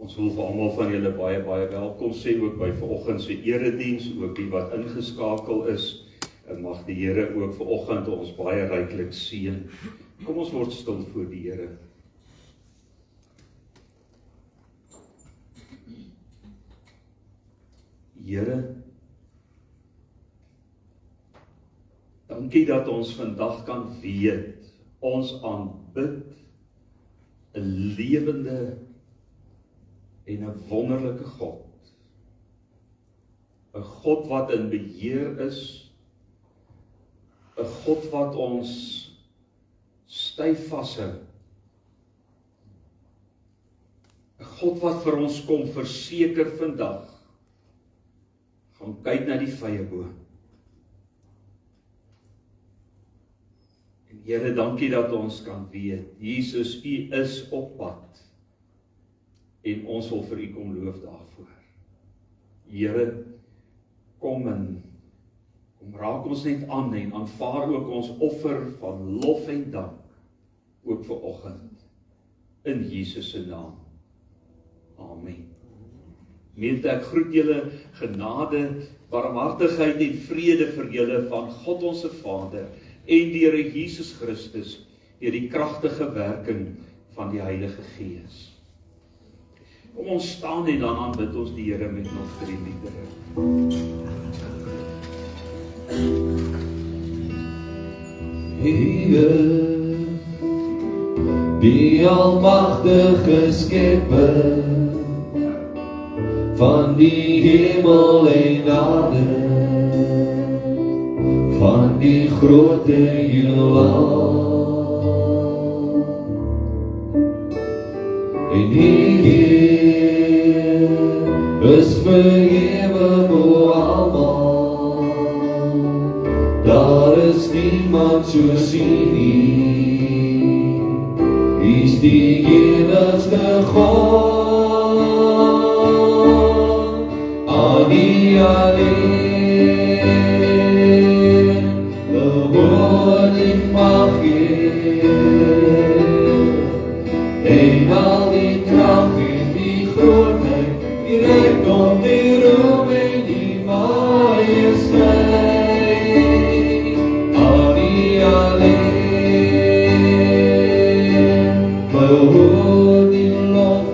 Ons wil vir almal van julle baie welkom sê ook by vanoggend se erediens, ook die wat ingeskakel is. En mag die Here ook vanoggend ons baie ryklik seën. Kom ons word stil voor die Here. Here, dankie dat ons vandag kan weet, ons aanbid 'n lewende en 'n wonderlike God. 'n God wat in beheer is, 'n God wat ons styf vashou, 'n God wat vir ons kom verseker vandag. Gaan kyk na die vyeboom. En Here, dankie dat ons kan weet, Jesus, U is op pad. En ons wil vir U kom loof daarvoor. Here, kom raak ons net aan en aanvaar ook ons offer van lof en dank, ook vanoggend, in Jesus se naam. Amen. Meent ek groet julle genade, barmhartigheid en vrede vir julle van God ons Vader en die Here Jesus Christus deur die kragtige werking van die Heilige Gees. Kom ons staan en dan aanbid ons die Here met nog 3 liedere. Heer, die almagtige Skepper van die hemel en aarde, van die grote heelal. En Heer is verheven oor almal. Daar is niemand soos U nie. U is die enigste God, aan U alleen behoort die mag en al die krag en die grootheid, die rykdom, die roem en die majesteit, aan U alleen behoort die lof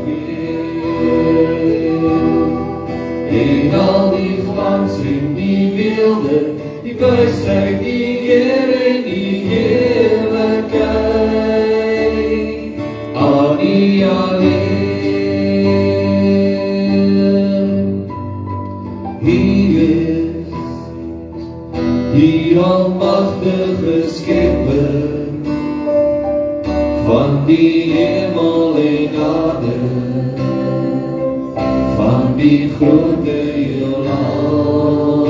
en al die glans en die wilde, die wysheid, die eer en die heerlikheid, aan U alleen. U is die almagtige Skepper van die hemel en aarde, van die grote heelal.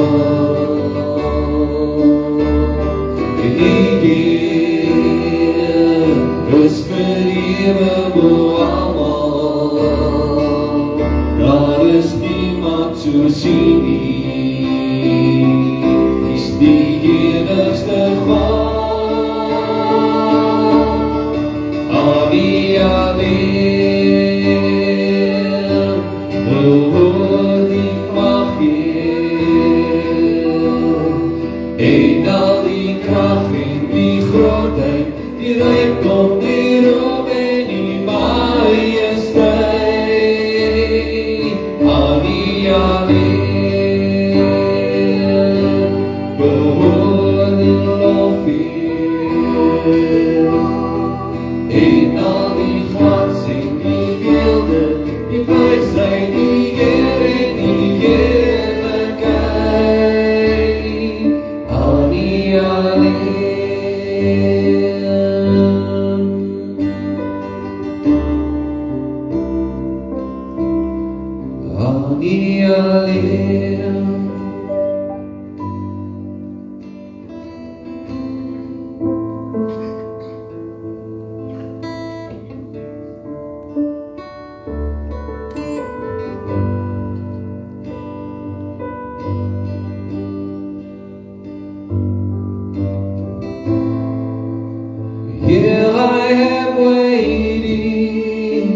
En U is verheven oor almal. Daar is niemand soos U nie. U is die enigste God, aan U alleen behoort die mag en al die krag en die grootheid, die rykdom, die roem en die majesteit, aan U alleen behoort die lof en al die glans en die wilde, die wysheid, die eer en die heerlikheid, aan U alleen. Aan U alleen. Here I am waiting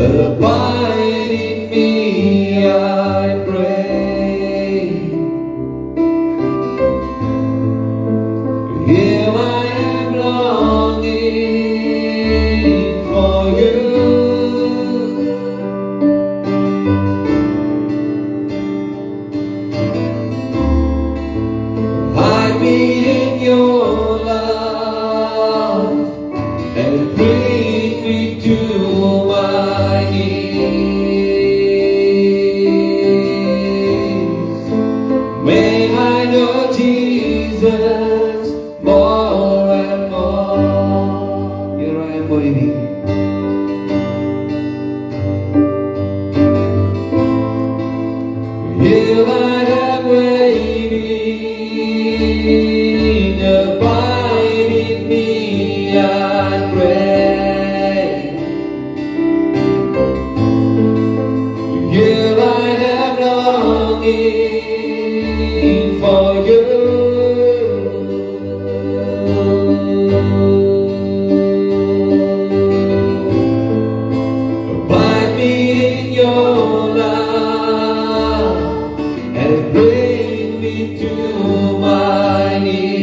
Abide in me, I pray. Here I am longing for you. Hide me in your love and bring me to my knees. May I know Jesus more and more. Here I am waiting. Here I am waiting. Abide in me, I pray. Here I am longing for you. Abide me in your love and bring me to my knees.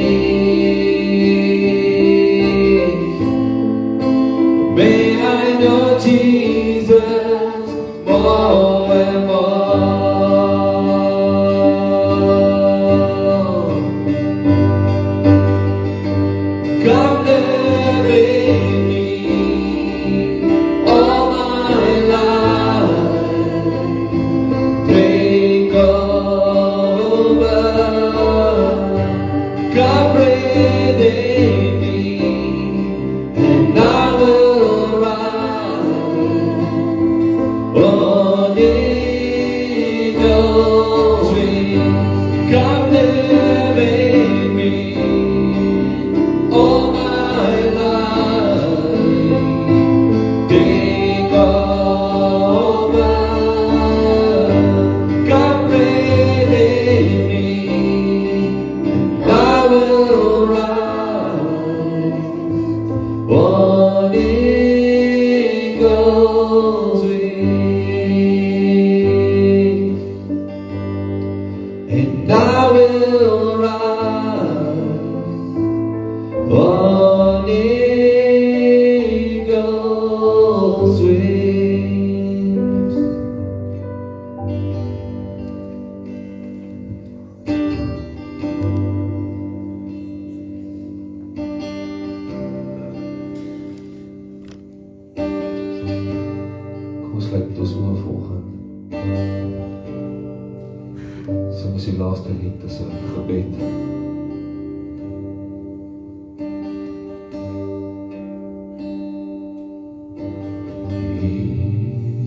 May I know Jesus more and more. Come live in me all my life. Take over. Come breathe in me and I will rise on eagle's wings. Come live in me all my life. Take over. Come breathe in me and I will rise on eagle's wings, and I will rise on eagle's wings. Kom ons sluit met ons oë volgende. Sing ons die laaste lied as 'n gebed.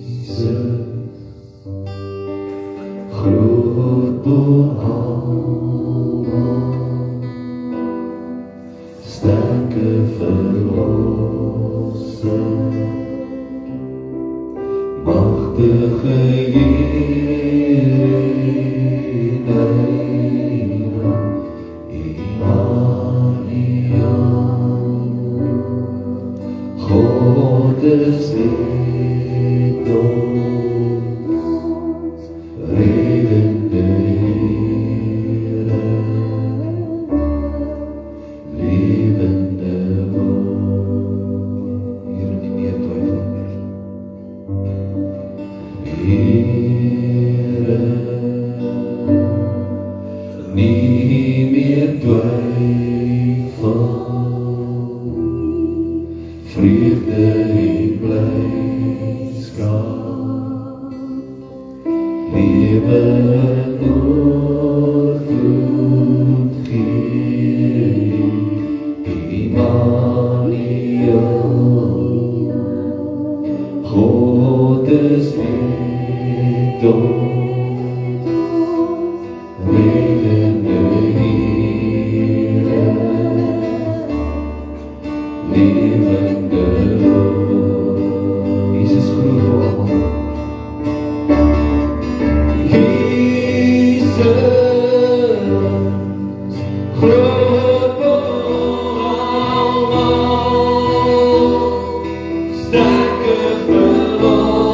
Jesus, groot bo almal, sterke verlosser, machtige God is met ons, redende Here, lewende woord. Here nie meer twyfel nie. Here, nie meer twyfel. Vreugde en blydskap, lewe en oorvloed gee, Immanuel, God is met ons, redende Here, lewende Jesus groot bo almal. Jesus groot bo almal, sterke verlosser.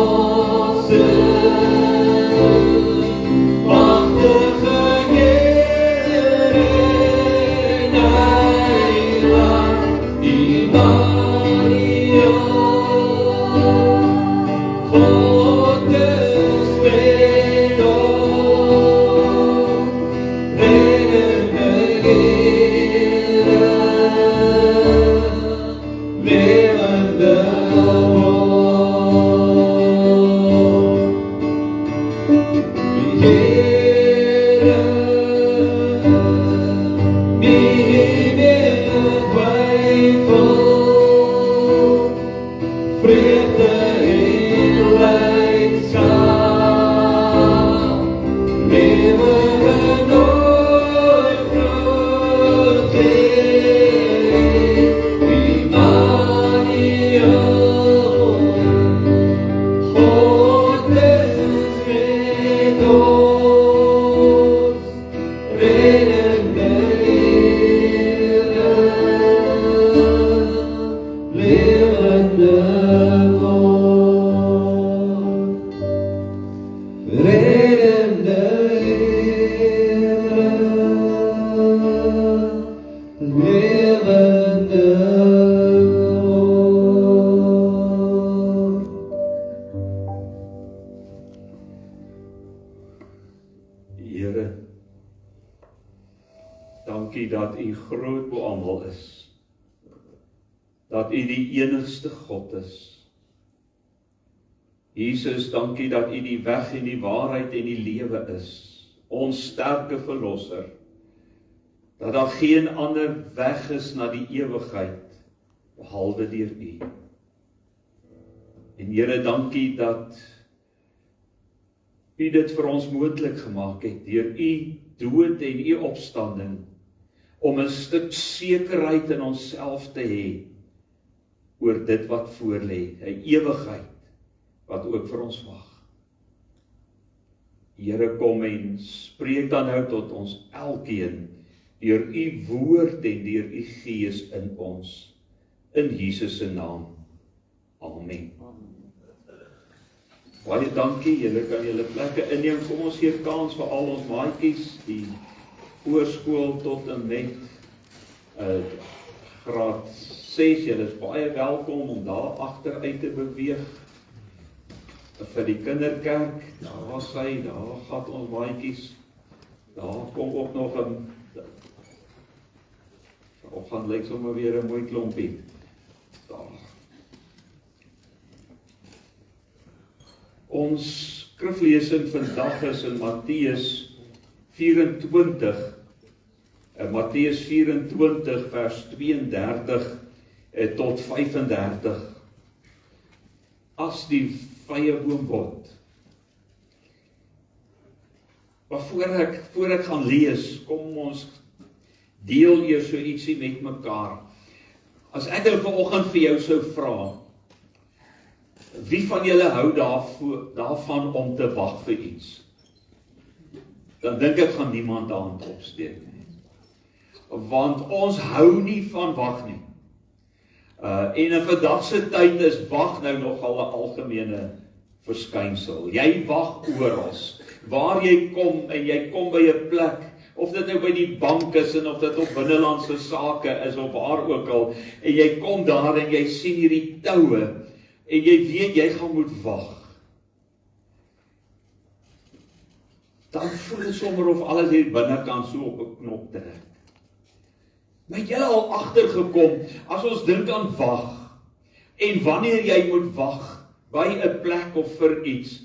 God is with ons, reddende Here, lewende God, reddende Here, lewende God. Here, dankie dat U groot bo almal is. Dat U die enigste God is. Jesus, dankie dat U die weg en die waarheid en die lewe is. Ons sterke verlosser. Dat daar geen ander weg is na die ewigheid behalwe deur U. En Here, dankie dat U dit vir ons moontlik gemaak het deur U dood en U opstanding om 'n stuk sekerheid in onsself te hê oor dit wat voorlê, 'n ewigheid wat ook vir ons wag. Here, kom en spreek dan nou tot ons elkeen deur U woord en deur U Gees in ons. In Jesus se naam. Amen. Baie dankie, julle kan julle plekke inneem. Kom ons gee kans vir al ons maatjies, die voorskool tot en met graad 6. Julle is baie welkom om daar agteruit te beweeg. Vir die kinderkerk, daar gaan ons maatjies. Daar kom ook nog 'n vanoggend lyk sommer weer 'n mooi klompie. Daar. Ons skriflesing vandag is in Matteus 24. Matteus 24 vers 32 tot 35. As die vrye boombod. Maar voor ek gaan lees, kom ons deel eers so ietsie met mekaar. As ek vanoggend vir jou sou vra, wie van julle hou daarvan om te wag vir iets? Dan dink ek gaan niemand daar hand opsteek nie. Want ons hou nie van wag nie. En in vandag se tyd is wag nou nogal 'n algemene verskynsel. Jy wag oral. Waar jy kom en jy kom by 'n plek, of dit nou by die bank is en of dit op binnelandse sake is of waar ook al, en jy kom daar en jy sien hierdie toue en jy weet jy gaan moet wag. Dan voel dit sommer of alles hier binnekant so op 'n knop trek. Maar jy al agtergekom, as ons dink aan wag, en wanneer jy moet wag by 'n plek of vir iets,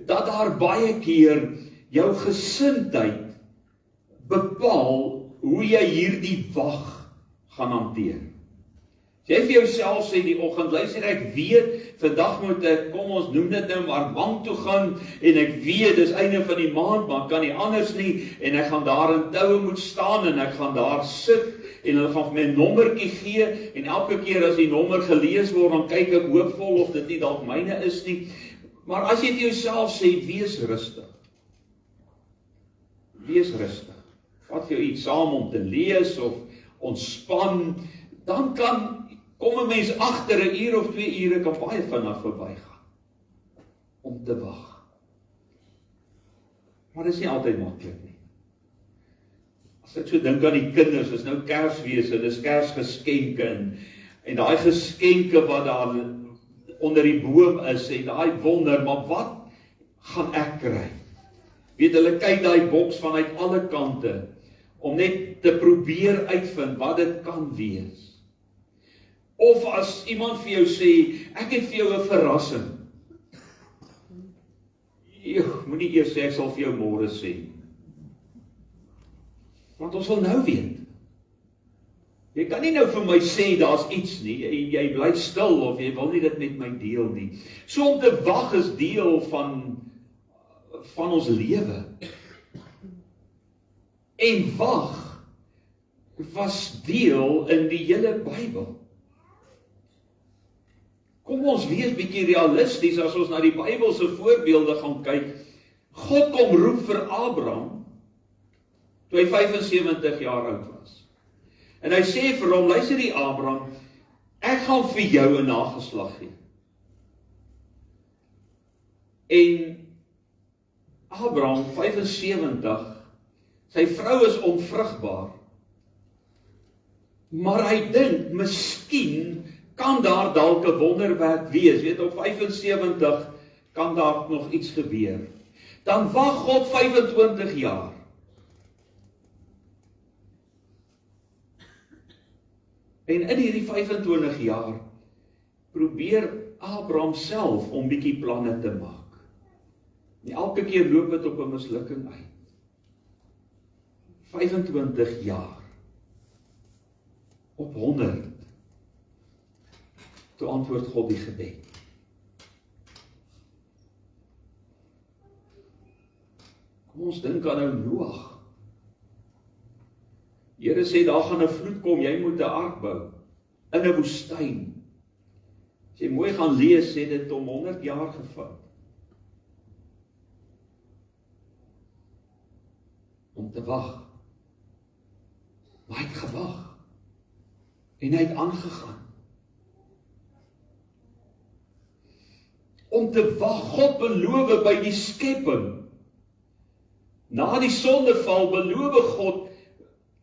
dat daar baie keer jou gesindheid bepaal hoe jy hierdie wag gaan hanteer. As jy vir jouself sê die oggend, luister, ek weet, vandag moet ek, kom ons noem dit nou maar bank toe gaan, en ek weet, dis einde van die maand, maar kan nie anders nie, en ek gaan daar in toue moet staan, en ek gaan daar sit, en hulle gaan vir my 'n nommertjie gee, en elke keer as die nommer gelees word, dan kyk ek hoopvol of dit nie dalk myne is nie. Maar as jy vir jouself sê, wees rustig. Wees rustig. Vat vir jou iets saam om te lees, of ontspan, dan kom 'n mens agter 'n uur of 2 ure kan baie vinnig verbygaan om te wag. Maar dit is nie altyd maklik nie. As ek so dink aan die kinders, is nou Kersfees en dis Kersgeskenke en daai geskenke wat daar onder die boom is en daai wonder, maar wat gaan ek kry? Weet, hulle kyk daai boks vanuit alle kante om net te probeer uitvind wat dit kan wees. Of as iemand vir jou sê, ek het vir jou 'n verrassing. Moenie eers sê ek sal vir jou môre sê. Want ons wil nou weet. Jy kan nie nou vir my sê daar's iets nie, en jy bly stil of jy wil nie dit met my deel nie. So om te wag is deel van ons lewe. En wag was deel in die hele Bybel. Kom ons wees bietjie realisties as ons na die Bybelse voorbeelde gaan kyk. God kom roep vir Abraham toe hy 75 jaar oud was. En hy sê vir hom, luister die Abraham, ek gaan vir jou 'n nageslag gee. En Abraham, 75, sy vrou is onvrugbaar, maar hy dink, miskien kan daar dalk 'n wonderwerk wees, weet op 75 kan daar nog iets gebeur. Dan wag God 25 jaar. En in hierdie 25 jaar probeer Abraham self om bietjie planne te maak. En elke keer loop dit op 'n mislukking uit. 25 jaar. Op 100. Toe antwoord God die gebed. Kom ons dink aan nou Noag. Here sê daar gaan 'n vloed kom, jy moet 'n ark bou in 'n woestyn. As jy mooi gaan lees, sê dit om 100 jaar gevat. Om te wag. Maar hy het gewag. En hy het aangegaan. Om te wag, God beloof by die skepping. Na die sondeval beloof God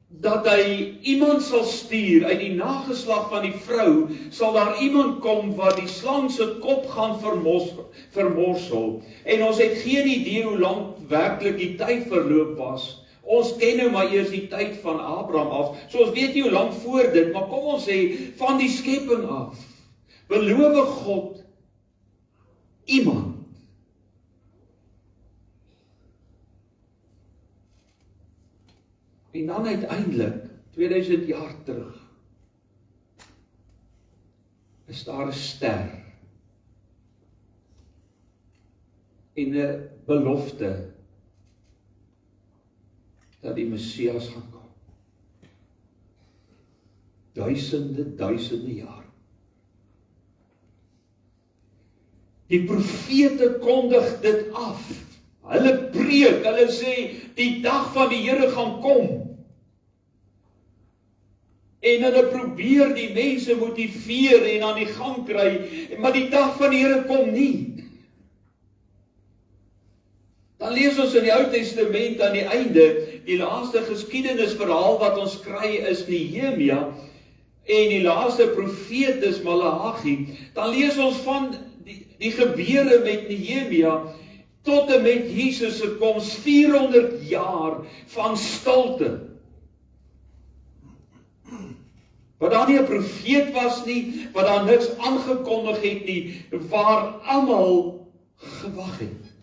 dat hy iemand sal stuur, uit die nageslag van die vrou, sal daar iemand kom wat die slang se kop gaan vermorsel. En ons het geen idee hoe lank werklik die tyd verloop was. Ons ken nou maar eers die tyd van Abraham af, so ons weet nie hoe lank voor dit, maar kom ons sê, van die skepping af, beloof God iemand. En dan uiteindelik, 2000 jaar terug, is daar 'n ster en 'n belofte dat die Messias gaan kom. Duisende jaar. Die profete kondig dit af. Hulle preek, hulle sê, die dag van die Here gaan kom. En hulle probeer die mense motiveer en aan die gang kry, maar die dag van die Here kom nie. Dan lees ons in die Ou Testament aan die einde, die laaste geskiedenisverhaal wat ons kry is Nehemia, en die laaste profeet is Maleagi. Dan lees ons van die gebeure met Nehemia, tot en met Jesus se koms, 400 jaar van stilte. Wat daar nie 'n profeet was nie, wat daar niks aangekondig het nie, waar almal gewag het.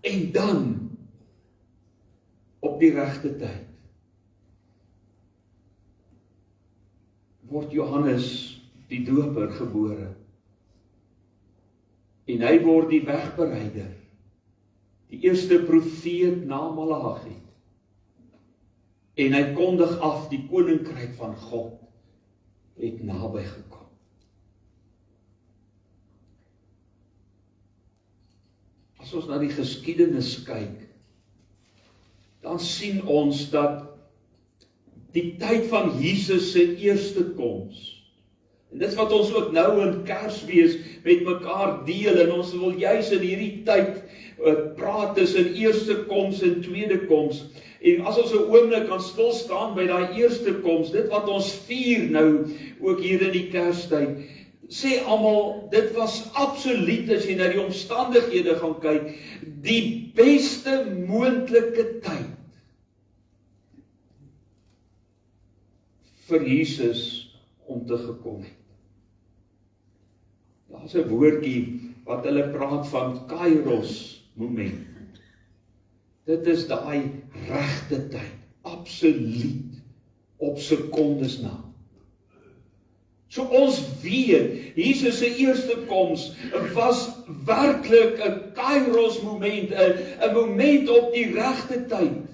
En dan, op die regte tyd, word Johannes die Doper gebore. En hy word die wegbereider, die eerste profeet na Maleagi. En hy kondig af, die koninkryk van God het naby gekom. As ons na die geskiedenis kyk, dan sien ons dat die tyd van Jesus se eerste koms, en dit wat ons ook nou in Kersfees met mekaar deel, en ons wil juis in hierdie tyd praat tussen eerste koms en tweede koms. En as ons 'n oomblik kan stil staan by daai eerste koms, dit wat ons vier nou ook hier in die Kerstyd, sê almal, dit was absoluut, as jy na die omstandighede gaan kyk, die beste moontlike tyd vir Jesus om te gekom het. Daar's 'n woordjie wat hulle praat van Kairos moment. Dit is daai regte tyd, absoluut, op sekondes na. So ons weet, Jesus se eerste koms was werklik 'n Kairos moment, 'n moment op die regte tyd.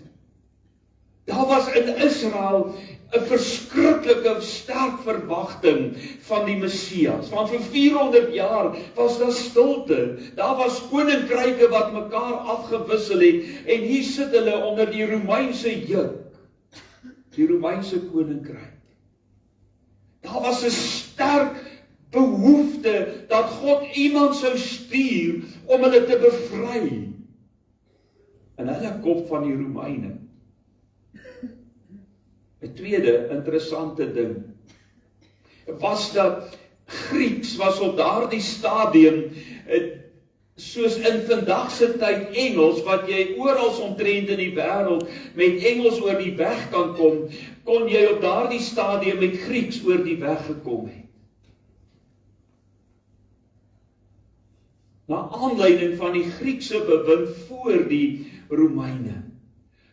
Daar was in Israel 'n verskriklike sterk verwagting van die Messias. Want vir 400 jaar was daar stilte. Daar was koninkryke wat mekaar afgewissel het en hier sit hulle onder die Romeinse juk. Die Romeinse koninkryk. Daar was 'n sterk behoefte dat God iemand sou stuur om hulle te bevry. En hulle kop van die Romeine. 'n tweede interessante ding was dat Grieks was op daardie stadium soos in vandag se tyd Engels, wat jy oral omtrent in die wêreld met Engels oor die weg kan kom, kon jy op daardie stadium met Grieks oor die weg gekom het. Na aanleiding van die Griekse bewind voor die Romeine.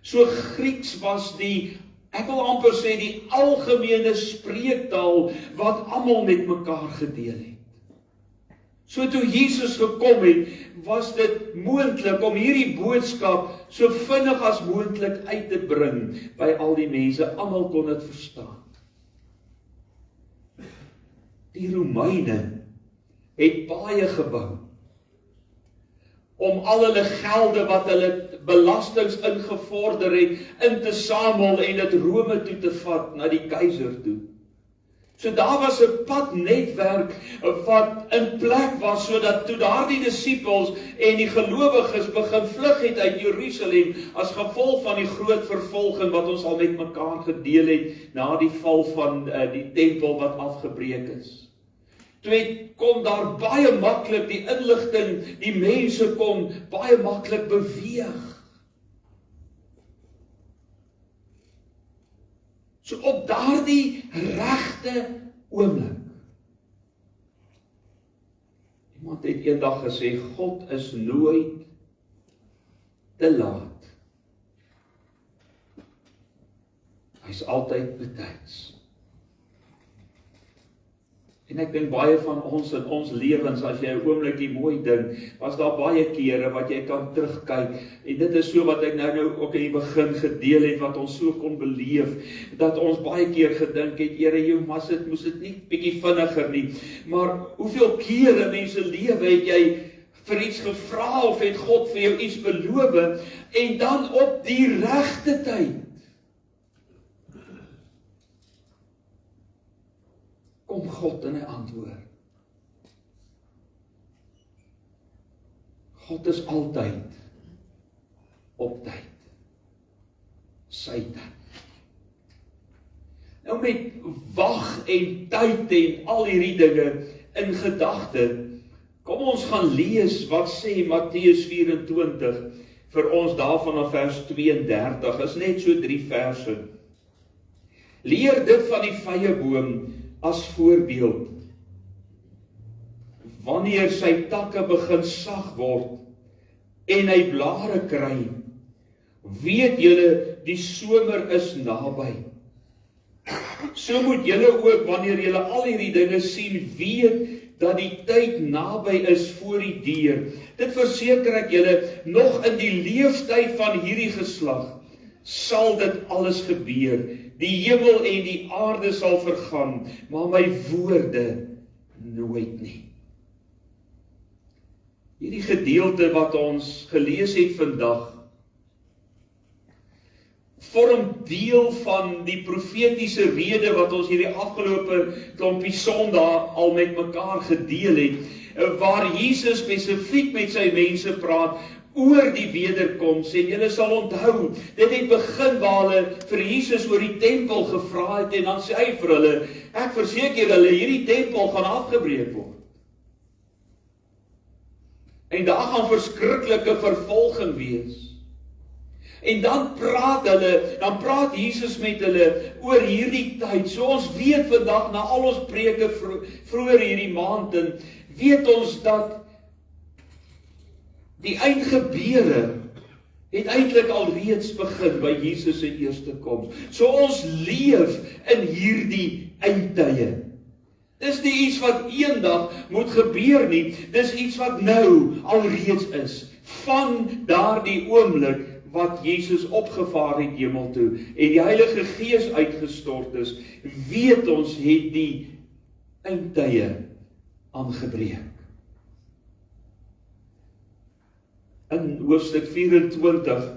So Grieks was ek wil amper sê die algemene spreektaal wat almal met mekaar gedeel het. So toe Jesus gekom het, was dit moontlik om hierdie boodskap so vinnig as moontlik uit te bring by al die mense. Almal kon dit verstaan. Die Romeine het baie gebou om al hulle gelde wat hulle belastings ingevorder het, in te samel en dit Rome toe te vat, na die keiser toe. So daar was 'n padnetwerk wat in plek was, sodat toe daardie disippels en die gelowiges begin vlug het uit Jerusalem, as gevolg van die groot vervolging wat ons al met mekaar gedeel het, na die val van die tempel wat afgebreek is. Toe kon daar baie maklik die inligting, die mense kon baie maklik beweeg. So op daardie regte oomblik. Iemand het eendag gesê, God is nooit te laat. Hy's altyd betyds. En ek dink baie van ons in ons lewens, as jy 'n oomblikie mooi dink, was daar baie kere wat jy kan terugkyk, en dit is so wat ek nou ook in die begin gedeel het, wat ons so kon beleef, dat ons baie keer gedink het, Here, jou moes dit nie bietjie vinniger nie, maar hoeveel kere mense lewe het jy vir iets gevra, of het God vir jou iets beloof, en dan op die regte tyd, kom God en hy antwoord. God is altyd op tyd. Sy tyd. Nou met wag en tyd en al hierdie dinge in gedagte, kom ons gaan lees wat sê Matteus 24 vir ons daarvan af vers 32, is net so 3 verse. Leer dit van die vyeboom as voorbeeld. Wanneer sy takke begin sag word en hy blare kry, weet julle die somer is naby. So moet julle ook, wanneer julle al hierdie dinge sien, weet dat die tyd naby is voor die deur. Dit verseker ek julle, nog in die leeftyd van hierdie geslag sal dit alles gebeur. Die hemel en die aarde sal vergaan, maar my woorde nooit nie. Hierdie gedeelte wat ons gelees het vandag, vorm deel van die profetiese rede wat ons hierdie afgelope klompie Sondag al met mekaar gedeel het, waar Jesus spesifiek met sy mense praat oor die wederkoms, en julle sal onthou, dit het begin waar hulle vir Jesus oor die tempel gevra het, en dan sê hy vir hulle, ek verseker hulle, hierdie tempel gaan afgebreek word. En daar gaan verskriklike vervolging wees. En dan praat Jesus met hulle oor hierdie tyd. So ons weet vandag, na al ons preke vroeër hierdie maand, weet ons dat die eindgebeure het eintlik al reeds begin by Jesus se eerste koms. So ons leef in hierdie eindtye. Dis nie iets wat eendag moet gebeur nie, dis iets wat nou al reeds is. Van daardie oomblik wat Jesus opgevaar het hemel toe en die Heilige Gees uitgestort is, weet ons het die eindtye aangebreek. In hoofstuk 24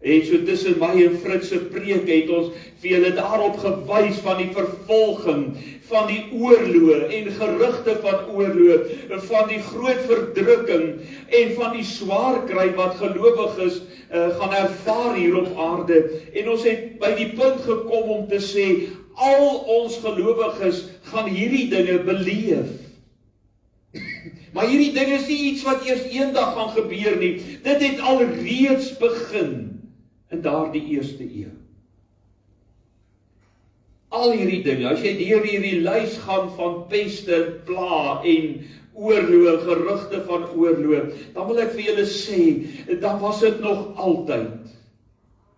het so tussen my en Frits se preek het ons vir julle daarop gewys van die vervolging, van die oorloë en gerugte van oorloë, van die groot verdrukking en van die swaar kry wat gelowiges gaan ervaar hier op aarde. En ons het by die punt gekom om te sê, al ons gelowiges gaan hierdie dinge beleef. Maar hierdie ding is nie iets wat eers eendag gaan gebeur nie. Dit het alreeds begin in daardie eerste eeu. Al hierdie dinge, as jy deur hierdie lys gaan van peste, pla en oorloë, gerugte van oorloë, dan wil ek vir julle sê, dan was dit nog altyd,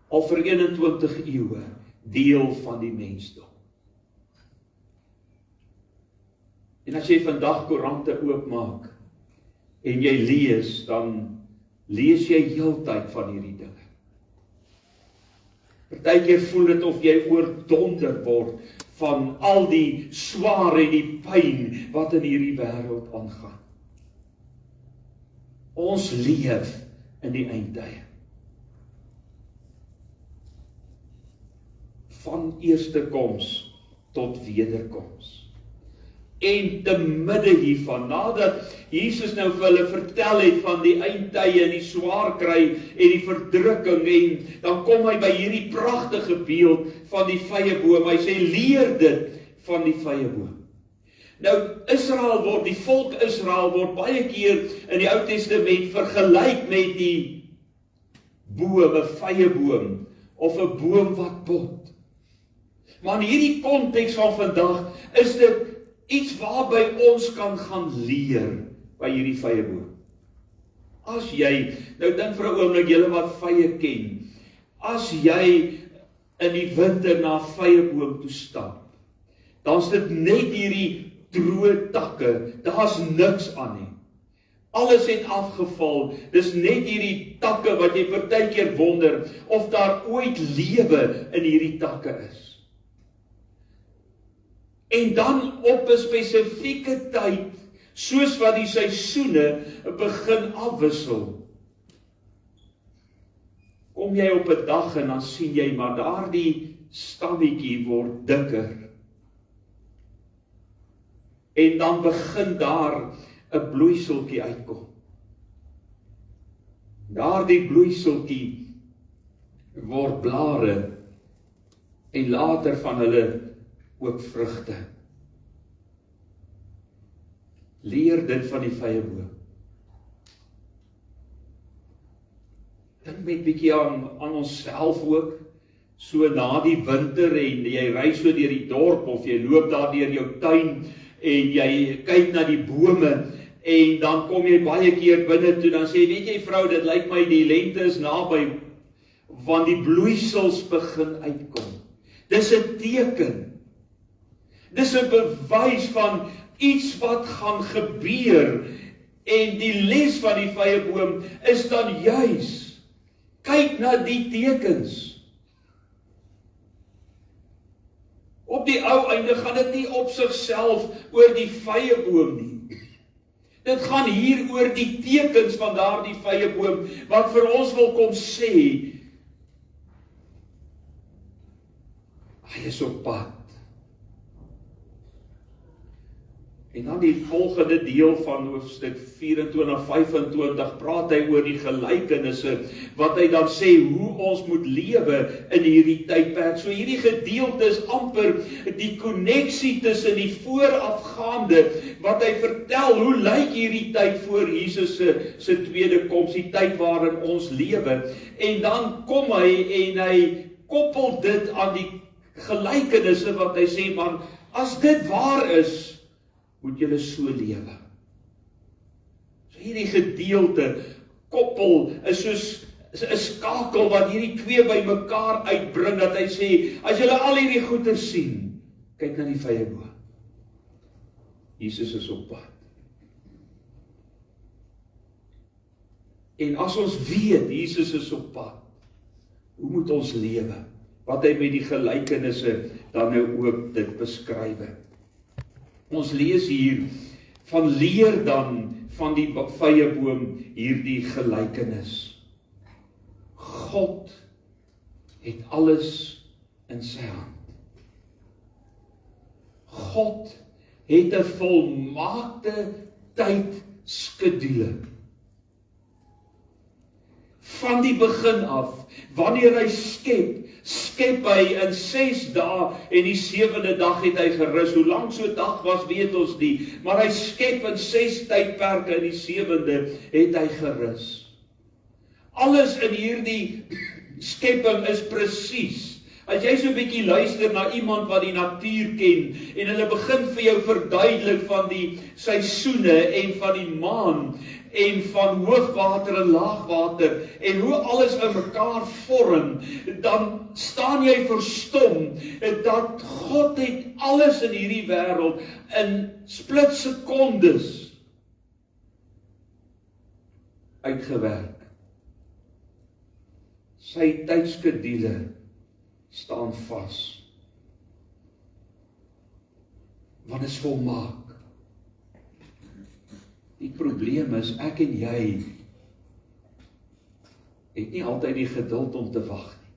al vir 21 eeue, deel van die mensdom. En as jy vandag koerante oopmaak en jy lees, dan lees jy heeltyd van hierdie dinge. Partykeer voel dit of jy oordonder word van al die swaar en die pyn wat in hierdie wêreld aangaan. Ons leef in die eindtye. Van eerste koms tot wederkoms. En te midde hiervan, nadat Jesus nou vir hulle vertel het van die eindtye en die swaar kry en die verdrukking, en dan kom hy by hierdie pragtige beeld van die vyeboom. Hy sê, leer dit van die vyeboom. Nou, die volk Israel word baie keer in die Ou Testament vergelyk met die boom, 'n vyeboom, of 'n boom wat bot. Maar in hierdie konteks van vandag is dit iets waarby ons kan gaan leer by hierdie vyeboom. As jy, nou dink vir 'n oomblik julle wat vye ken, as jy in die winter na 'n vyeboom toe stap, dan is dit net hierdie droë takke, daar's niks aan nie. Alles het afgeval, dis net hierdie takke wat jy partykeer wonder of daar ooit lewe in hierdie takke is. En dan op 'n spesifieke tyd, soos wat die seisoene begin afwissel, kom jy op 'n dag en dan sien jy maar daardie stammetjie word dikker. En dan begin daar 'n bloeiseltjie uitkom. Daardie bloeiseltjie word blare en later van hulle ook vrugte. Leer dit van die vyeboom. Dink met bietjie aan onsself ook, so na die winter en jy ry so deur die dorp of jy loop daar deur jou tuin en jy kyk na die bome en dan kom jy baie keer binne toe, dan sê, weet jy vrou, dit lyk my die lente is naby, want die bloeisels begin uitkom. Dis 'n teken. Dis 'n bewys van iets wat gaan gebeur, en die les van die vyeboom is dan juis, kyk na die tekens. Op die ou einde gaan dit nie op sigself oor die vyeboom nie. Dit gaan hier oor die tekens van daardie vyeboom, wat vir ons wil kom sê, hy is op pad. En dan die volgende deel van hoofstuk 24-25 praat hy oor die gelykenisse, wat hy dan sê hoe ons moet lewe in hierdie tydperk. So hierdie gedeelte is amper die koneksie tussen die voorafgaande, wat hy vertel, hoe lyk hierdie tyd voor Jesus se tweede koms, die tyd waarin ons lewe. En dan kom hy en hy koppel dit aan die gelykenisse, wat hy sê, man, as dit waar is, moet julle so lewe. So hierdie gedeelte koppel is soos 'n skakel wat hierdie twee by mekaar uitbring, dat hy sê, as julle al hierdie goeie sien, kyk na die vyeboom. Jesus is op pad. En as ons weet, Jesus is op pad, Hoe moet ons lewe? Wat hy met die gelykenisse dan nou ook dit beskryf. Ons lees hier van leer dan van die vyeboom hierdie gelykenis. God het alles in sy hand. God het 'n volmaakte tydskedule. Van die begin af, wanneer hy skep hy in 6 dae en die 7de dag het hy gerus. Hoe lank so 'n dag was, weet ons nie, maar hy skep in 6 tydperke en die 7de het hy gerus. Alles in hierdie skepping is presies. As jy so 'n bietjie luister na iemand wat die natuur ken en hulle begin vir jou verduidelik van die seisoene en van die maan en van hoogwater en laagwater en hoe alles in mekaar vorm, dan staan jy verstom dat God het alles in hierdie wêreld in splitsekondes uitgewerk. Sy tydskedule staan vas. Want is volmaak. Die probleem is, ek en jy het nie altyd die geduld om te wag nie.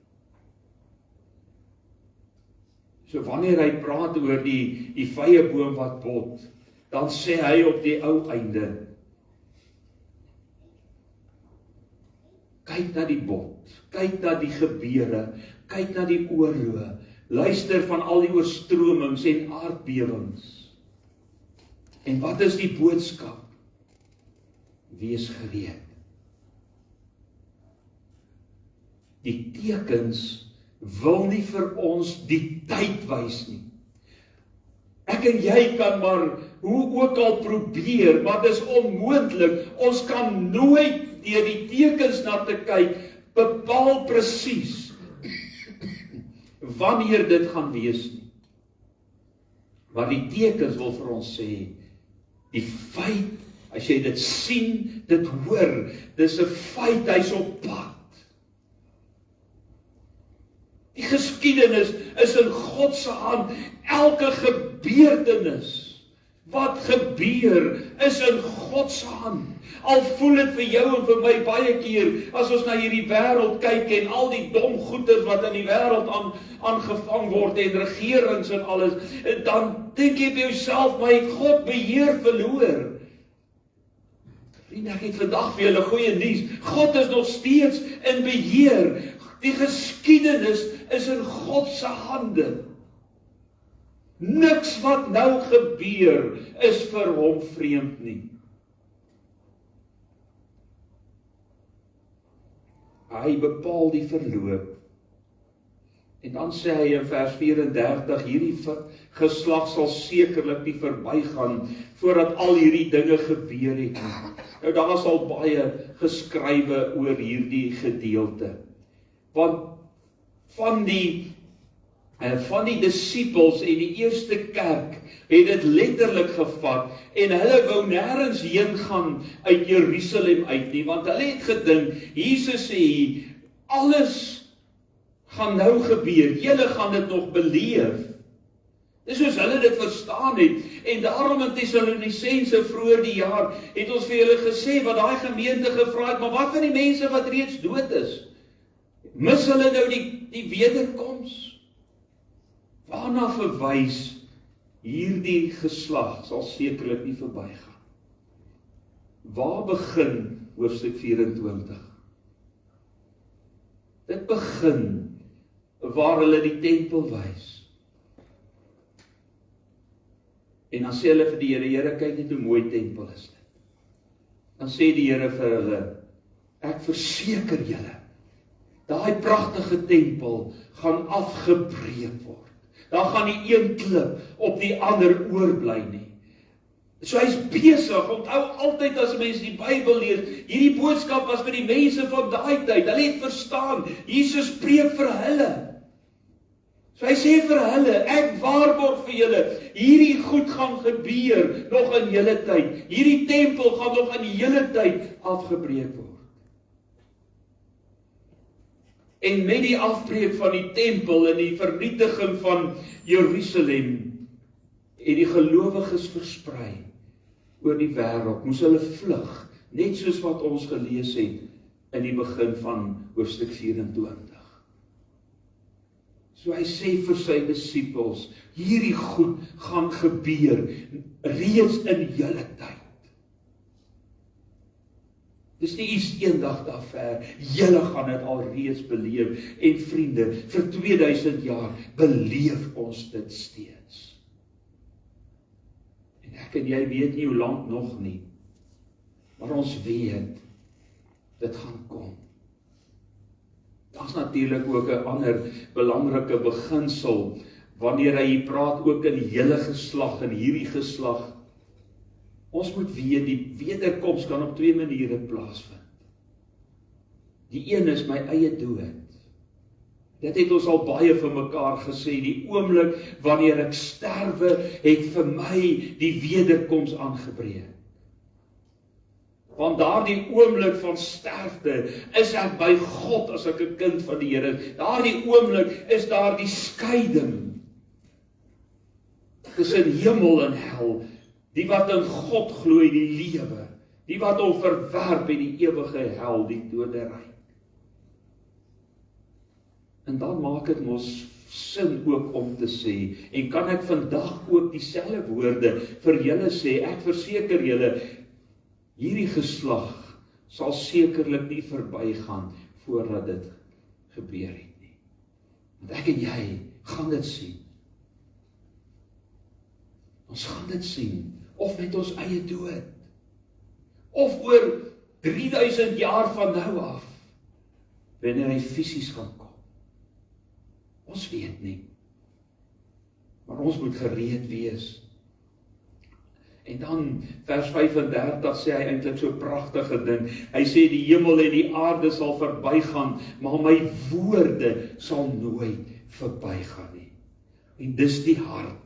So wanneer hy praat oor die vyeboom wat bot, dan sê hy op die ou einde, kyk na die bot, kyk na die gebeure, kyk na die oorloë, luister van al die oorstromings en aardbewings. En wat is die boodskap? Wees gereed. Die tekens wil nie vir ons die tyd wys nie. Ek en jy kan maar hoe ook al probeer, maar dis onmoontlik. Ons kan nooit deur die tekens na te kyk bepaal presies wanneer dit gaan wees nie. Maar die tekens wil vir ons sê, die feit, as jy dit sien, dit hoor, dis 'n feit, hy's op pad. Die geskiedenis is in God se hand. Elke gebeurtenis wat gebeur is in God se hand. Al voel dit vir jou en vir my baie keer as ons na hierdie wêreld kyk en al die dom goeders wat in die wêreld aangevang word en regerings en alles, dan dink jy by jouself, maar het God beheer verloor? Vriende, ek het vandag vir julle goeie nuus. God is nog steeds in beheer. Die geskiedenis is in God se hande. Niks wat nou gebeur is vir hom vreemd nie. Hy bepaal die verloop. En dan sê hy in vers 34, hierdie geslag sal sekerlik nie verbygaan voordat al hierdie dinge gebeur het. Nou daar is al baie geskrywe oor hierdie gedeelte. Want van die disippels en die eerste kerk het dit letterlik gevat en hulle wou nêrens heen gaan uit Jerusalem uit nie, want hulle het gedink, Jesus sê, alles gaan nou gebeur, julle gaan dit nog beleef. Dis soos hulle dit verstaan het, en daarom in Tessalonisense vroeër die jaar, het ons vir julle gesê, wat daai gemeente gevra het, maar wat van die mense wat reeds dood is? Mis hulle nou die wederkoms? Waarna verwys hierdie geslag sal sekerlik nie verbygaan. Waar begin hoofstuk 24? Dit begin waar hulle die tempel wys. En dan sê hulle vir die Here, Here, kyk net hoe mooi tempel is dit. Dan sê die Here vir hulle, ek verseker julle, daai pragtige tempel gaan afgebreek word. Daar gaan nie een klip op die ander oorbly nie. So hy's besig, onthou altyd as mense die Bybel lees, hierdie boodskap was vir die mense van daai tyd, hulle het verstaan, Jesus preek vir hulle. So hy sê vir hulle, ek waarborg vir julle, hierdie goed gaan gebeur nog in julle tyd. Hierdie tempel gaan nog in julle tyd afgebreek word. En met die afbreek van die tempel en die vernietiging van Jerusalem, het die gelowiges versprei oor die wêreld, moes hulle vlug, net soos wat ons gelees het in die begin van hoofstuk 24. So hy sê vir sy disippels, hierdie goed gaan gebeur, reeds in julle tyd. Dis nie iets eendag daar ver, julle gaan dit al reeds beleef, en vriende, vir 2000 jaar beleef ons dit steeds. En ek en jy weet nie hoe lank nog nie, maar ons weet, dit gaan kom. Daar's natuurlik ook 'n ander belangrike beginsel, wanneer hy praat ook in hele geslag, in hierdie geslag. Ons moet weet, die wederkoms kan op 2 maniere plaasvind. Die een is my eie dood. Dit het ons al baie vir mekaar gesê, die oomblik wanneer ek sterwe, het vir my die wederkoms aangebreek. Want daardie oomblik van sterfte is ek by God as ek 'n kind van die Here. Daardie oomblik is daar die skeiding tussen hemel en hel. Die wat in God glo, die lewe. Die wat hom verwerp in die ewige hel, die doderyk. En dan maak dit mos sin ook om te sê, en kan ek vandag ook dieselfde woorde vir julle sê, ek verseker julle, hierdie geslag sal sekerlik nie verbygaan voordat dit gebeur het nie. Want ek en jy gaan dit sien. Ons gaan dit sien, of met ons eie dood, of oor 3000 jaar van nou af, wanneer hy fisies gaan kom. Ons weet nie, maar ons moet gereed wees. En dan vers 35 sê hy eintlik so pragtige ding. Hy sê die hemel en die aarde sal verbygaan, maar my woorde sal nooit verbygaan nie. En dis die hart.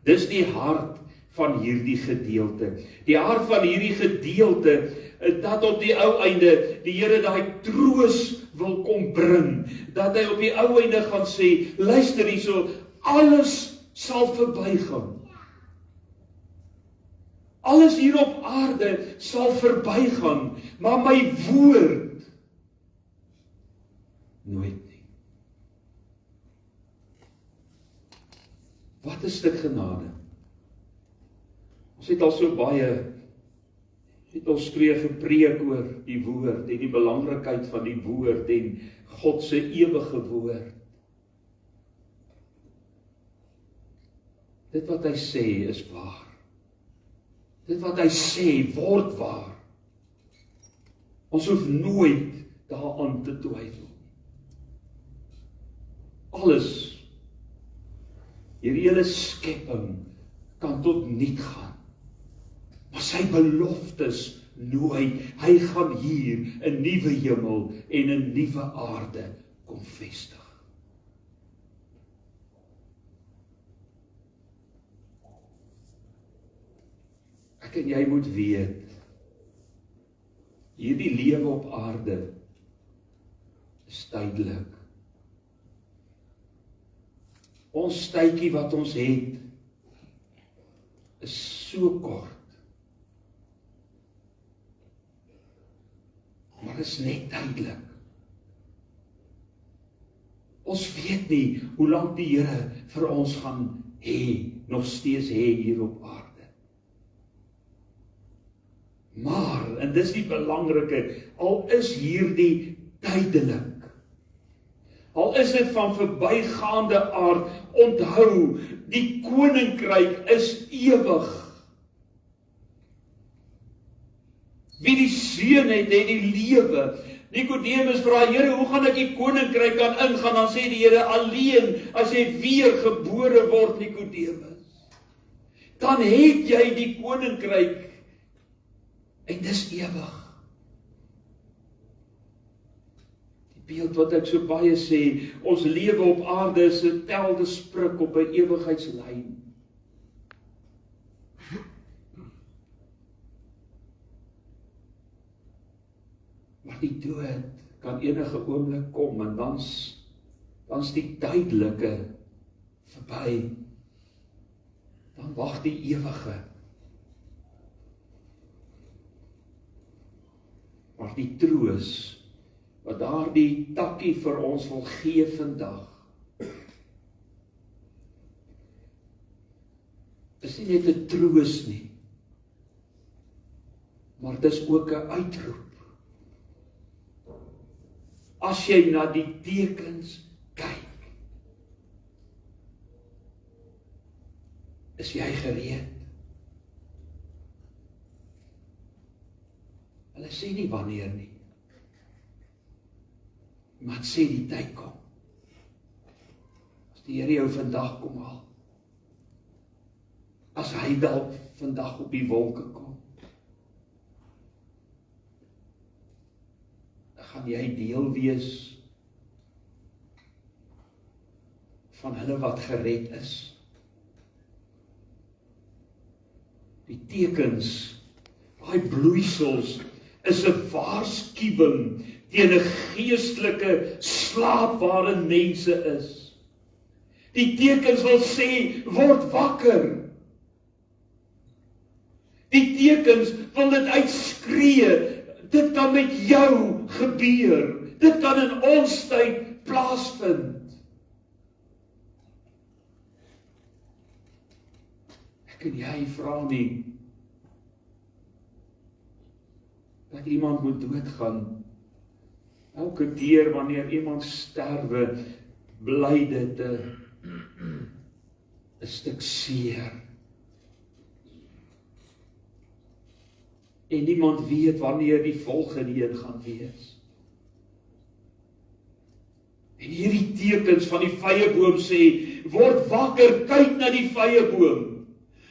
Dis die hart van hierdie gedeelte. Die hart van hierdie gedeelte, dat op die ou einde die Here daai troos wil kom bring. Dat hy op die ou einde gaan sê, luister hierso, alles sal verbygaan. Alles hier op aarde sal verbygaan, maar my woord nooit nie. Wat 'n stuk genade. Ons het al so baie, het ons twee gepreek oor die woord en die belangrikheid van die woord en God se ewige woord. Dit wat hy sê is waar. Dit wat hy sê word waar. Ons hoef nooit daaraan te twyfel. Alles, hierdie hele skepping kan tot niet gaan. Maar sy beloftes nooit. Hy gaan hier 'n nuwe hemel en 'n nuwe aarde kom vestig. Ek en jy moet weet, hierdie lewe op aarde is tydelik. Ons tydjie wat ons het, is so kort. Maar is net tydelik. Ons weet nie hoe lank die Here vir ons gaan hê, nog steeds hê hier op aarde. Maar, en dis die belangrike, al is hierdie tydelik, al is dit van verbygaande aard, onthou, die koninkryk is ewig. Wie die seun het, het die lewe. Nikodemus vra, Here, hoe gaan ek die koninkryk kan ingaan? Dan sê die Here, alleen as jy weer gebore word, Nikodemus, dan het jy die koninkryk. En dis ewig. Die beeld wat ek so baie sê, ons lewe op aarde is 'n telde sprik op 'n ewigheidslyn. Maar die dood kan enige oomblik kom en dan's die tydelike verby. Dan wag die ewige. Maar die troos wat daardie takkie vir ons wil gee vandag, is nie net 'n troos nie, maar dit is ook 'n uitroep. As jy na die tekens kyk, is jy gereed? Hulle sê nie wanneer nie, maar het sê die tyd kom. As die Here jou vandag kom haal, as hy dalk vandag op die wolke kom, dan gaan jy deel wees van hulle wat gered is. Die tekens, daai bloeisels, is 'n waarskuwing teen 'n geestelike slaap waarin mense is. Die tekens wil sê, word wakker. Die tekens wil dit uitskree, dit kan met jou gebeur, dit kan in ons tyd plaasvind. Ek en jy vra nie, dat iemand moet doodgaan. Elke keer wanneer iemand sterwe, bly dit 'n stuk seer. En niemand weet wanneer die volgende een gaan wees. En hierdie tekens van die vyeboom sê, word wakker, kyk na die vyeboom.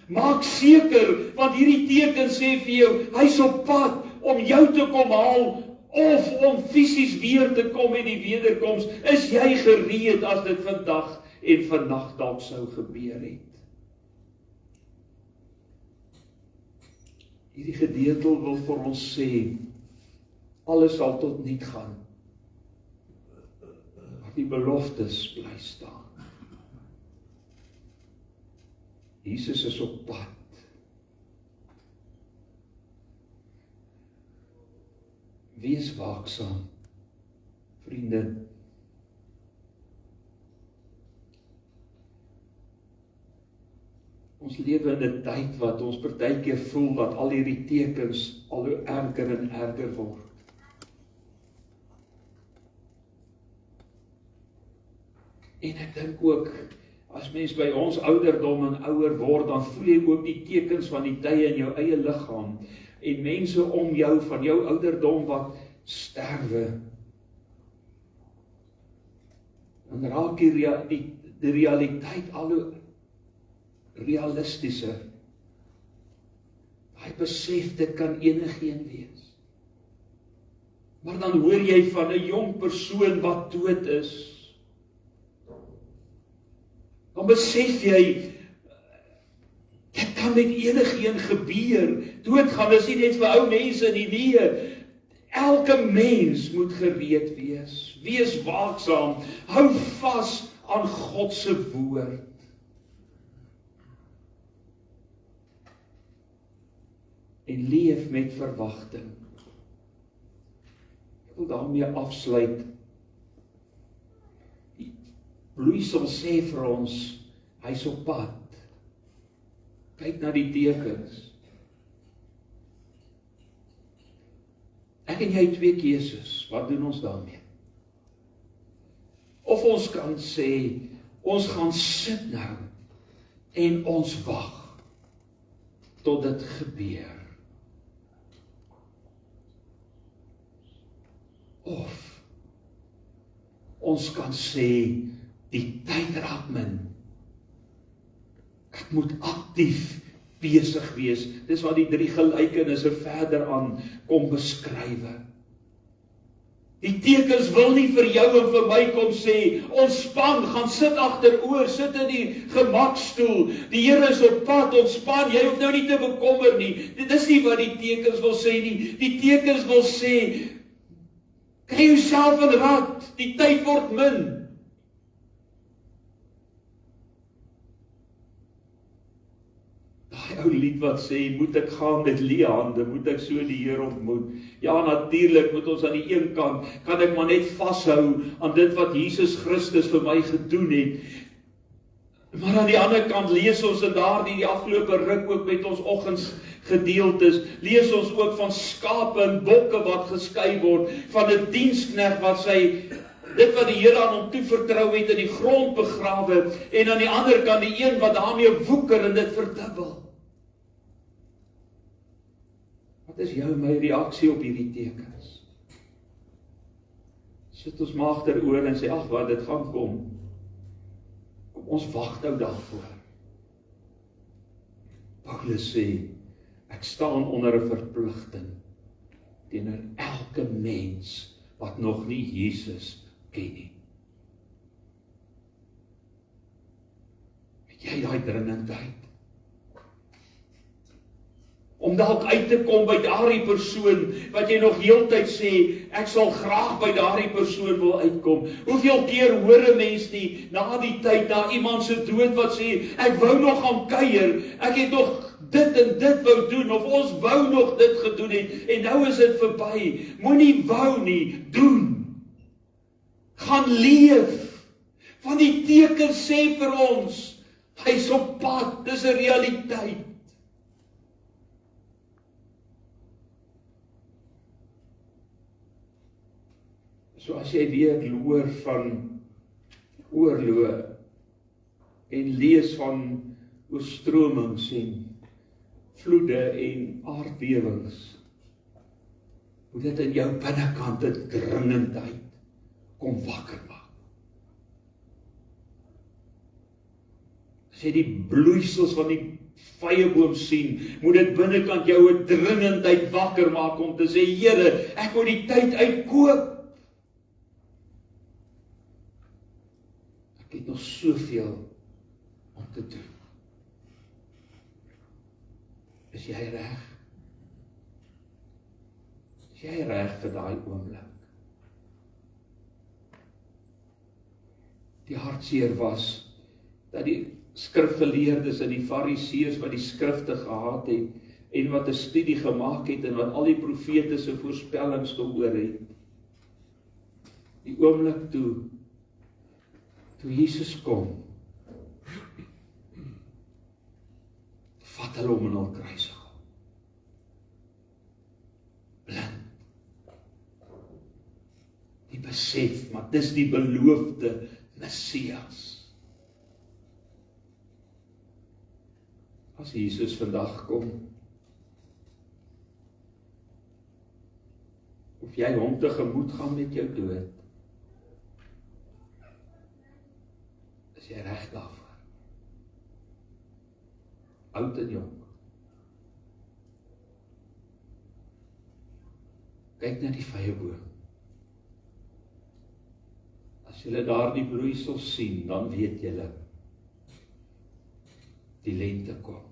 Maak seker, want hierdie tekens sê vir jou, hy's op pad om jou te kom haal, of om fisies weer te kom in die wederkoms. Is jy gereed as dit vandag en vannag dalk sou gebeur het? Hierdie gedeelte wil vir ons sê, alles sal tot niet gaan, maar die beloftes bly staan. Jesus is op pad. Wees waaksaam, vriende. Ons lewe in 'n tyd wat ons partykeer voel dat al hierdie tekens al hoe erger en erger word. En ek dink ook, as mens by ons ouderdom en ouer word, dan voel jy ook die tekens van die tye in jou eie liggaam, en mense om jou, van jou ouderdom wat sterwe. Dan raak die realiteit al hoe realistischer. Hy besef dit kan enigeen wees. Maar dan hoor jy van 'n jong persoon wat dood is. Dan besef jy, dit kan met enigeen gebeur. Doodgaan is nie net vir ou mense nie, nee. Elke mens moet gereed wees. Wees waaksaam. Hou vas aan God se woord. En leef met verwagting. Ek wil daarmee afsluit. Die bloeisel sê vir ons, hy's op pad. Kyk na die tekens. Ek en jy twee keuses, wat doen ons daarmee? Of ons kan sê, ons gaan sit nou, en ons wag, tot dit gebeur. Of, ons kan sê, die tyd raak min. Ek moet aktief besig wees. Dis wat die 3 gelykenisse verder aan kom beskrywe. Die tekens wil nie vir jou en vir my kom sê, ontspan, gaan sit agteroor, sit in die gemakstoel, die Here is op pad, ontspan, jy hoef nou nie te bekommer nie. Dit is nie wat die tekens wil sê nie. Die tekens wil sê, Kry jouself in rad, die tyd word min. Daai ou lied wat sê, moet ek gaan met leë hande, moet ek so die Here ontmoet. Ja, natuurlik moet ons aan die een kant, kan ek maar net vashou aan dit wat Jesus Christus vir my gedoen het. Maar aan die ander kant lees ons in die afgelope ruk ook met ons oggendsgedeeltes, lees ons ook van skape en bokke wat geskei word, van 'n diensknegt wat sy dit wat die Here aan hom toevertrou het in die grond begrawe, en aan die ander kant die een wat daarmee woeker en dit verdubbel. Wat is jou en my reaksie op hierdie tekens? Sit ons maag daaroor en sê, ag wat, dit gaan kom. Kom ons wag nou daarvoor. Paulus sê, ek staan onder 'n verpligting teenoor elke mens wat nog nie Jesus ken nie. Het jy daai dringendheid? Om dalk uit te kom by daardie persoon wat jy nog heeltyd sê, ek sal graag by daardie persoon wil uitkom. Hoeveel keer hoor 'n mens nie na die tyd, na iemand se dood wat sê, ek wou nog gaan kuier, ek het nog dit en dit wou doen, of ons wou nog dit gedoen het, en nou is dit verby. Moenie wou nie, doen. Gaan leef. Want die teken sê vir ons, hy's op pad, dis 'n realiteit. So as jy weer hoor van oorloë en lees van oorstromings en vloede en aardbewings, moet dit in jou binnekant 'n dringendheid kom wakker maak. As jy die bloeisels van die vyeboom sien, moet dit binnekant jou 'n dringendheid wakker maak om te sê, Here, ek moet die tyd uitkoop. Ek het nog soveel om te doen. Is jy reg? Is jy reg vir daai oomblik? Die hartseer was dat die skrifgeleerdes en die fariseërs wat die skrifte gehaat het en wat 'n studie gemaak het en wat al die profete se voorspellings gehoor het, die oomblik toe Jesus kom, vat hulle hom in hul kruisig. Blind. Die besef, maar dis die beloofde Messias. As Jesus vandag kom, of jy hom tegemoet gaan met jou dood, is jy reg daarvoor. Oud en jong. Kyk na die vyeboom. As julle daar die bloeisels sien, dan weet julle, die lente kom.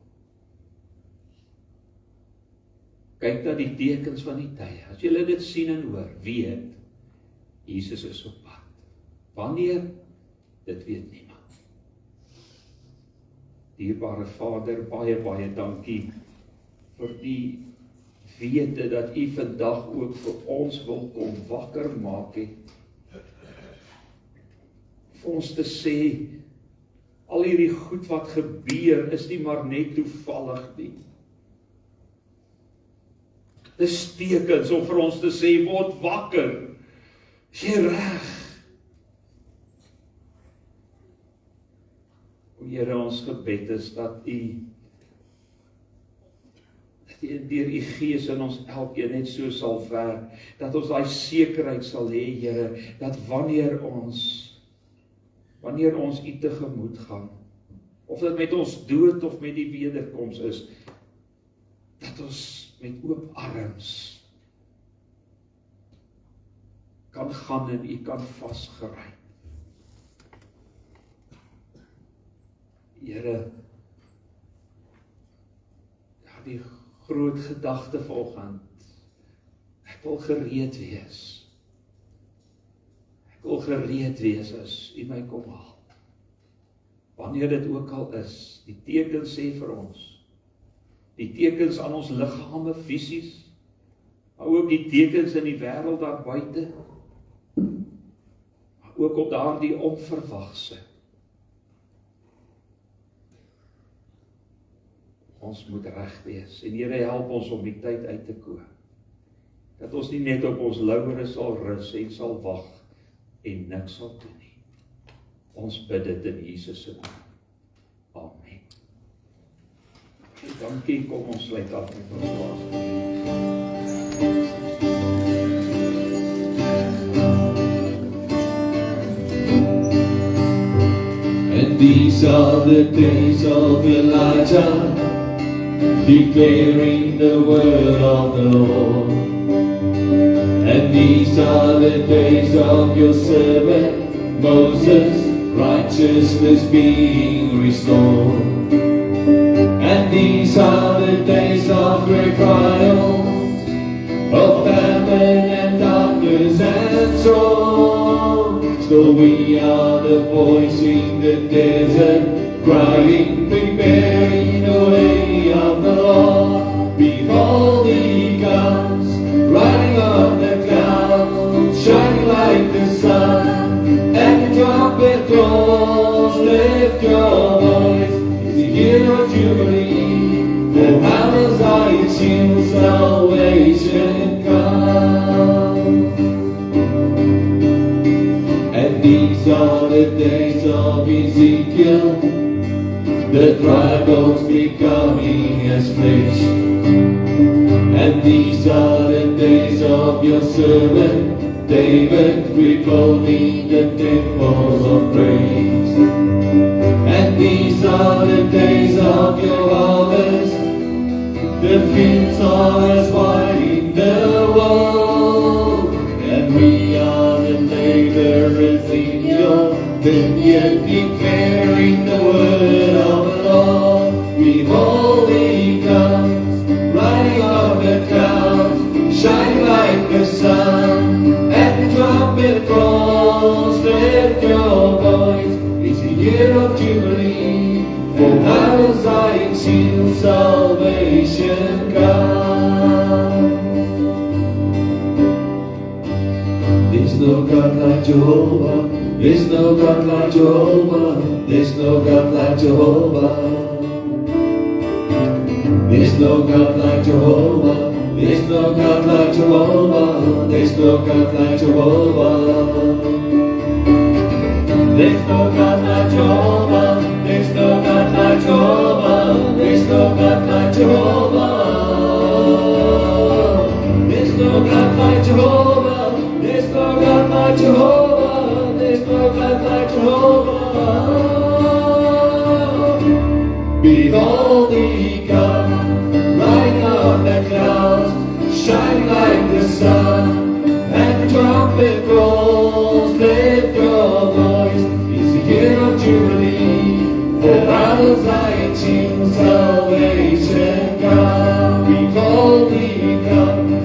Kyk na die tekens van die tye. As julle dit sien en hoor, weet, Jesus is op pad. Wanneer? Dit weet niemand. Dierbare Vader, baie, baie dankie vir die wete dat U vandag ook vir ons wil kom wakker maak het. Vir ons te sê, al hierdie goed wat gebeur, is nie maar net toevallig nie. Dis tekens om vir ons te sê, word wakker. Is jy reg? O Here, ons gebed is dat U deur U Gees in ons elkeen net so sal werk, dat ons daai sekerheid sal hê, Here, dat wanneer ons U tegemoet gaan, of dit met ons dood of met die wederkoms is, dat ons met oop arms kan gaan en U kan vasgryp. Here, die groot gedagte vanoggend, ek wil gereed wees Ek wil gereed wees as U my kom haal. Wanneer dit ook al is, die tekens sê vir ons, die tekens aan ons liggame fisies, maar ook die tekens in die wêreld daar buite, maar ook op daardie onverwagse. Ons moet reg wees, en Here help ons om die tyd uit te koop, dat ons nie net op ons lauwere sal rus en sal wag, en niks sal doen nie. Ons bid dit in Jesus se naam. Amen. Dankie, kom ons sluit af met ons laaste. And these are the days of Elijah, declaring the word of the Lord. And these are the days of your servant Moses, righteousness being restored. And these are the days of great trials, of famine and darkness and sorrow. So we are the voice in the desert, crying, preparing the way of the Lord. Behold, He comes, riding on the clouds, shining like the sun, and the trumpet calls, lift your voice, it's the year of Jubilee, for out of Zion's hill salvation comes. And these are the days of Ezekiel, the dry bones becoming as flesh. And these are the days of your servant David, rebuilding the temples of praise. And these are the days of your harvest, the fields are as white in the world. And we are the laborers in your vineyard, declaring the word of the Lord. Behold, He comes, riding on the clouds, shining like the sun, and the trumpet calls, lift your voice, it's the year of Jubilee, for out of Zion's hill salvation comes. There's no God like Jehovah, there's no God like Jehovah, there's no God like Jehovah. There's no God like Jehovah, there's no God like Jehovah, there's no God like Jehovah. There's no God like Jehovah, there's no God like Jehovah, there's no God like Jehovah. There's no God like Jehovah, there's no God like Jehovah, there's no God like Jehovah. Behold, He comes, riding on the clouds, shining like the sun, and the trumpet calls, lift your voice, it's the year of Jubilee, for out of Zion's hill salvation comes. Behold, He comes,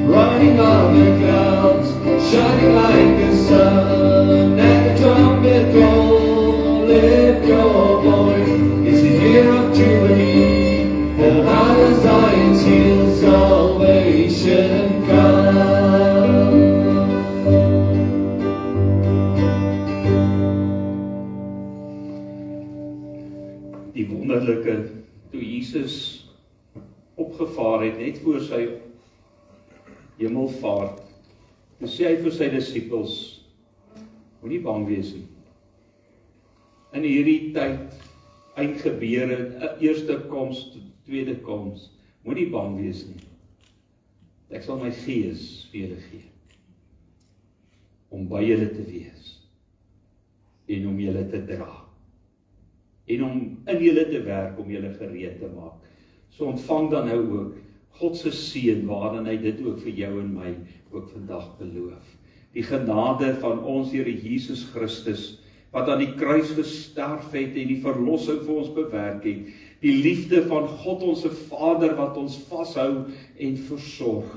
riding on the clouds, shining like the sun, and the trumpet calls, lift your voice, it's the year of Jubilee, for out of Zion's hill salvation comes. Die wonderlike, toe Jesus opgevaar het, net voor sy hemelvaart, toe sê hy vir sy disippels, moenie bang wees nie. In hierdie tyd, eindgebeure, eerste koms, tweede koms, moenie bang wees nie. Ek sal my gees vir julle gee, om by julle te wees, en om julle te dra, en om in julle te werk, om julle gereed te maak. So ontvang dan nou ook God se seën, waarin hy dit ook vir jou en my ook vandag beloof. Die genade van ons Here Jesus Christus, wat aan die kruis gesterf het en die verlossing vir ons bewerk het, die liefde van God ons Vader wat ons vashou en versorg,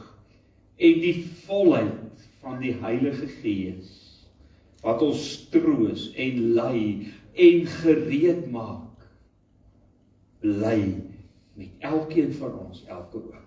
en die volheid van die Heilige Gees, wat ons troos en lei en gereed maak, bly met elkeen van ons elke oomblik.